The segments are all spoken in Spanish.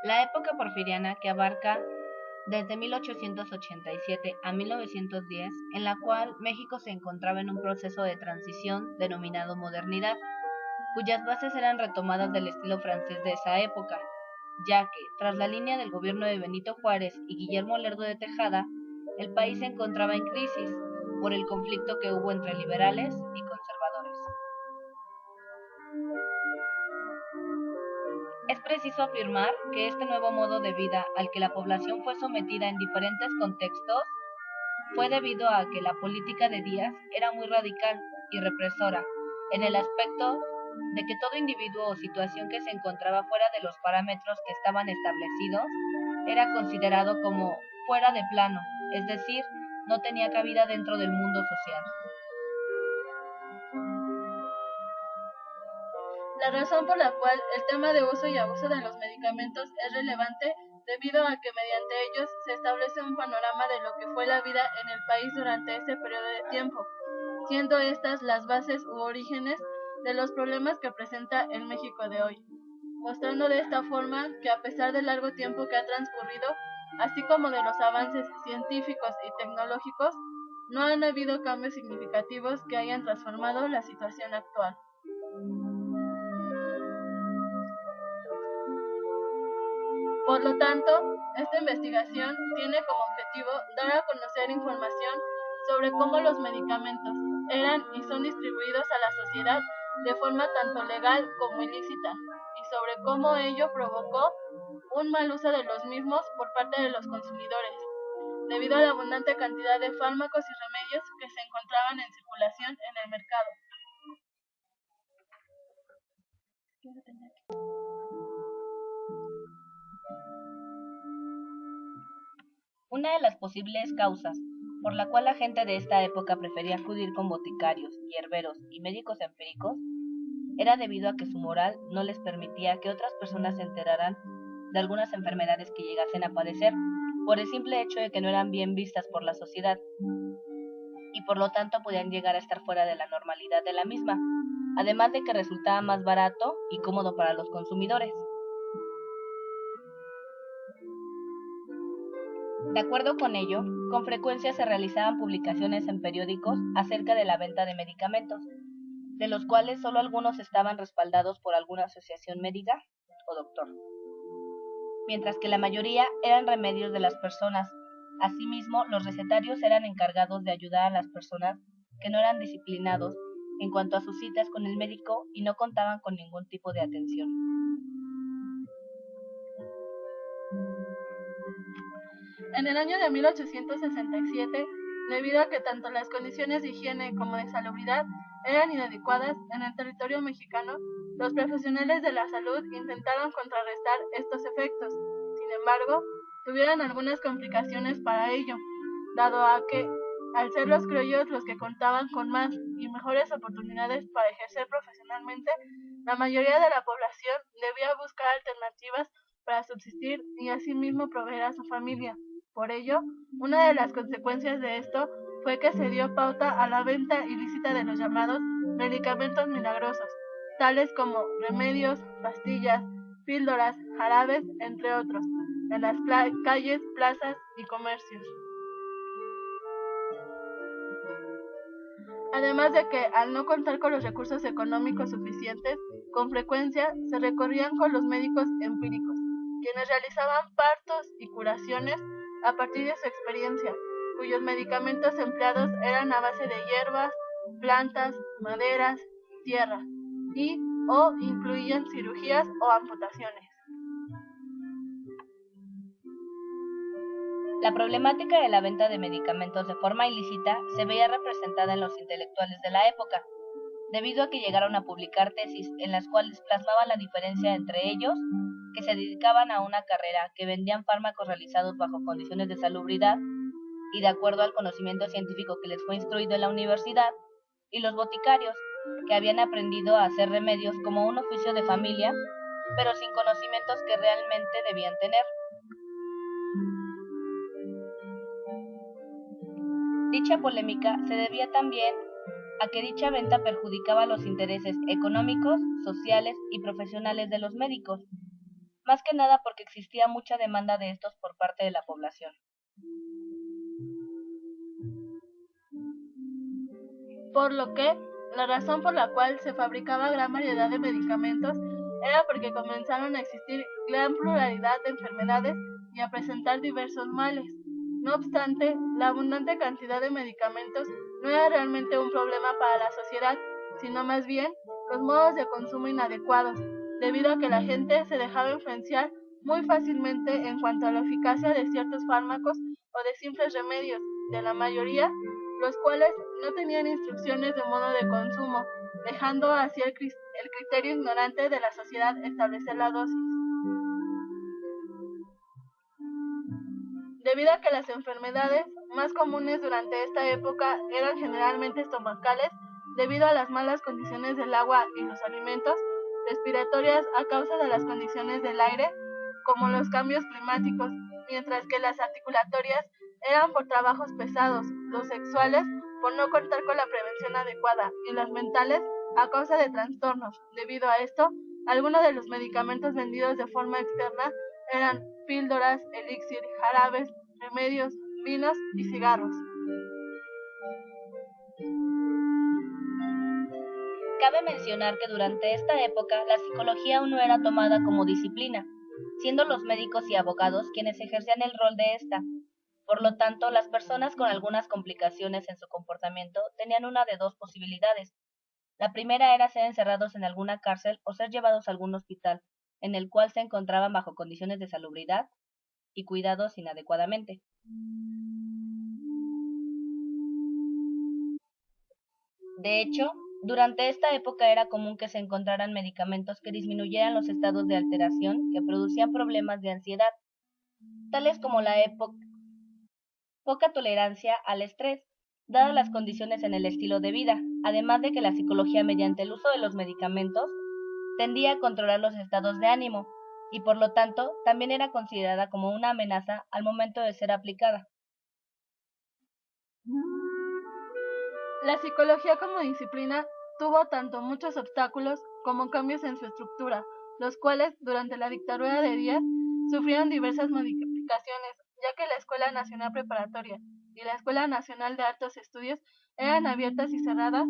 La época porfiriana, que abarca desde 1887 a 1910, en la cual México se encontraba en un proceso de transición denominado modernidad, cuyas bases eran retomadas del estilo francés de esa época, ya que, tras la línea del gobierno de Benito Juárez y Guillermo Lerdo de Tejada, el país se encontraba en crisis por el conflicto que hubo entre liberales y conservadores. Es preciso afirmar que este nuevo modo de vida al que la población fue sometida en diferentes contextos fue debido a que la política de Díaz era muy radical y represora, en el aspecto de que todo individuo o situación que se encontraba fuera de los parámetros que estaban establecidos era considerado como fuera de plano, es decir, no tenía cabida dentro del mundo social. La razón por la cual el tema de uso y abuso de los medicamentos es relevante debido a que mediante ellos se establece un panorama de lo que fue la vida en el país durante ese periodo de tiempo, siendo estas las bases u orígenes de los problemas que presenta el México de hoy, mostrando de esta forma que a pesar del largo tiempo que ha transcurrido, así como de los avances científicos y tecnológicos, no han habido cambios significativos que hayan transformado la situación actual. Por lo tanto, esta investigación tiene como objetivo dar a conocer información sobre cómo los medicamentos eran y son distribuidos a la sociedad de forma tanto legal como ilícita, y sobre cómo ello provocó un mal uso de los mismos por parte de los consumidores, debido a la abundante cantidad de fármacos y remedios que se encontraban en circulación en el mercado. Una de las posibles causas por la cual la gente de esta época prefería acudir con boticarios, hierberos y médicos empíricos era debido a que su moral no les permitía que otras personas se enteraran de algunas enfermedades que llegasen a padecer, por el simple hecho de que no eran bien vistas por la sociedad y por lo tanto podían llegar a estar fuera de la normalidad de la misma, además de que resultaba más barato y cómodo para los consumidores. De acuerdo con ello, con frecuencia se realizaban publicaciones en periódicos acerca de la venta de medicamentos, de los cuales solo algunos estaban respaldados por alguna asociación médica o doctor, mientras que la mayoría eran remedios de las personas. Asimismo, los recetarios eran encargados de ayudar a las personas que no eran disciplinados en cuanto a sus citas con el médico y no contaban con ningún tipo de atención. En el año de 1867, debido a que tanto las condiciones de higiene como de salubridad eran inadecuadas en el territorio mexicano, los profesionales de la salud intentaron contrarrestar estos efectos. Sin embargo, tuvieron algunas complicaciones para ello, dado a que, al ser los criollos los que contaban con más y mejores oportunidades para ejercer profesionalmente, la mayoría de la población debía buscar alternativas para subsistir y asimismo proveer a su familia. Por ello, una de las consecuencias de esto fue que se dio pauta a la venta ilícita de los llamados medicamentos milagrosos, tales como remedios, pastillas, píldoras, jarabes, entre otros, en las calles, plazas y comercios. Además de que, al no contar con los recursos económicos suficientes, con frecuencia se recorrían con los médicos empíricos, quienes realizaban partos y curaciones a partir de su experiencia, cuyos medicamentos empleados eran a base de hierbas, plantas, maderas, tierra, y o incluían cirugías o amputaciones. La problemática de la venta de medicamentos de forma ilícita se veía representada en los intelectuales de la época, debido a que llegaron a publicar tesis en las cuales plasmaban la diferencia entre ellos, que se dedicaban a una carrera que vendían fármacos realizados bajo condiciones de salubridad y de acuerdo al conocimiento científico que les fue instruido en la universidad, y los boticarios, que habían aprendido a hacer remedios como un oficio de familia, pero sin conocimientos que realmente debían tener. Dicha polémica se debía también a que dicha venta perjudicaba los intereses económicos, sociales y profesionales de los médicos, más que nada porque existía mucha demanda de estos por parte de la población. Por lo que, la razón por la cual se fabricaba gran variedad de medicamentos era porque comenzaron a existir gran pluralidad de enfermedades y a presentar diversos males. No obstante, la abundante cantidad de medicamentos no era realmente un problema para la sociedad, sino más bien los modos de consumo inadecuados, debido a que la gente se dejaba influenciar muy fácilmente en cuanto a la eficacia de ciertos fármacos o de simples remedios, de la mayoría, los cuales no tenían instrucciones de modo de consumo, dejando así el criterio ignorante de la sociedad establecer la dosis. Debido a que las enfermedades más comunes durante esta época eran generalmente estomacales, debido a las malas condiciones del agua y los alimentos, respiratorias a causa de las condiciones del aire, como los cambios climáticos, mientras que las articulatorias eran por trabajos pesados, los sexuales por no contar con la prevención adecuada y las mentales a causa de trastornos. Debido a esto, algunos de los medicamentos vendidos de forma externa eran píldoras, elixir, jarabes, remedios, vinos y cigarros. Cabe mencionar que durante esta época la psicología aún no era tomada como disciplina, siendo los médicos y abogados quienes ejercían el rol de esta. Por lo tanto, las personas con algunas complicaciones en su comportamiento tenían una de dos posibilidades. La primera era ser encerrados en alguna cárcel o ser llevados a algún hospital, en el cual se encontraban bajo condiciones de salubridad y cuidados inadecuadamente. De hecho, durante esta época era común que se encontraran medicamentos que disminuyeran los estados de alteración que producían problemas de ansiedad, tales como la poca tolerancia al estrés, dadas las condiciones en el estilo de vida, además de que la psicología mediante el uso de los medicamentos tendía a controlar los estados de ánimo y por lo tanto también era considerada como una amenaza al momento de ser aplicada. La psicología como disciplina tuvo tanto muchos obstáculos como cambios en su estructura, los cuales durante la dictadura de Díaz sufrieron diversas modificaciones, ya que la Escuela Nacional Preparatoria y la Escuela Nacional de Altos Estudios eran abiertas y cerradas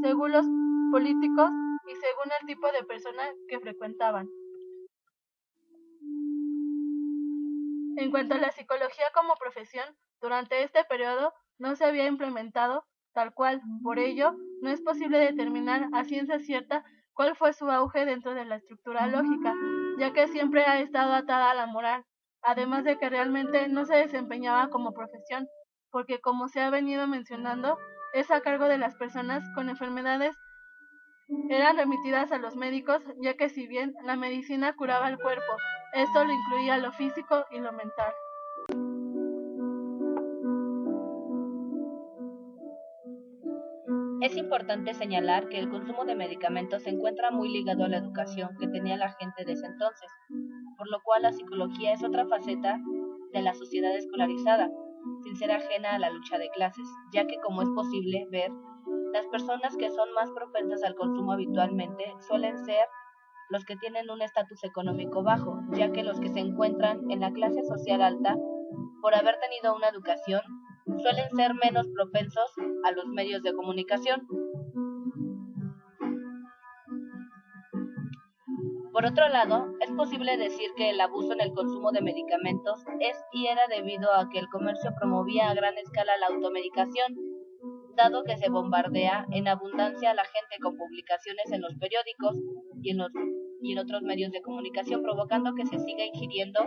según los políticos y según el tipo de persona que frecuentaban. En cuanto a la psicología como profesión, durante este periodo no se había implementado tal cual, por ello, no es posible determinar a ciencia cierta cuál fue su auge dentro de la estructura lógica, ya que siempre ha estado atada a la moral, además de que realmente no se desempeñaba como profesión, porque como se ha venido mencionando, es a cargo de las personas con enfermedades eran remitidas a los médicos, ya que si bien la medicina curaba el cuerpo, esto lo incluía lo físico y lo mental. Es importante señalar que el consumo de medicamentos se encuentra muy ligado a la educación que tenía la gente de ese entonces, por lo cual la psicología es otra faceta de la sociedad escolarizada, sin ser ajena a la lucha de clases, ya que como es posible ver, las personas que son más propensas al consumo habitualmente suelen ser los que tienen un estatus económico bajo, ya que los que se encuentran en la clase social alta, por haber tenido una educación, suelen ser menos propensos a los medios de comunicación. Por otro lado, es posible decir que el abuso en el consumo de medicamentos es y era debido a que el comercio promovía a gran escala la automedicación, dado que se bombardea en abundancia a la gente con publicaciones en los periódicos y en otros medios de comunicación, provocando que se siga ingiriendo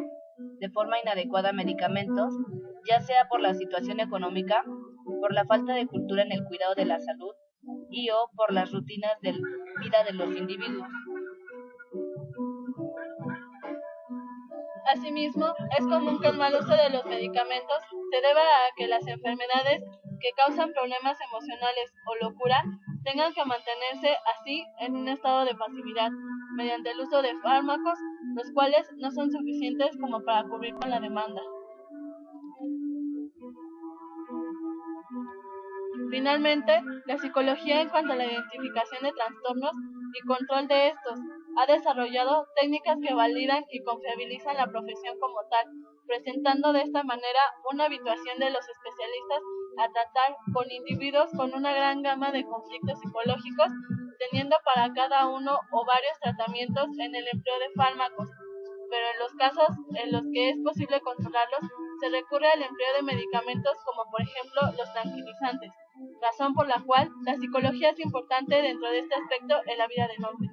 de forma inadecuada medicamentos, ya sea por la situación económica, por la falta de cultura en el cuidado de la salud y o por las rutinas de vida de los individuos. Asimismo, es común que el mal uso de los medicamentos se deba a que las enfermedades que causan problemas emocionales o locura tengan que mantenerse así en un estado de pasividad, mediante el uso de fármacos, los cuales no son suficientes como para cubrir con la demanda. Finalmente, la psicología en cuanto a la identificación de trastornos y control de estos. Ha desarrollado técnicas que validan y confiabilizan la profesión como tal, presentando de esta manera una habituación de los especialistas a tratar con individuos con una gran gama de conflictos psicológicos, teniendo para cada uno o varios tratamientos en el empleo de fármacos, pero en los casos en los que es posible controlarlos, se recurre al empleo de medicamentos como por ejemplo los tranquilizantes, razón por la cual la psicología es importante dentro de este aspecto en la vida del hombre.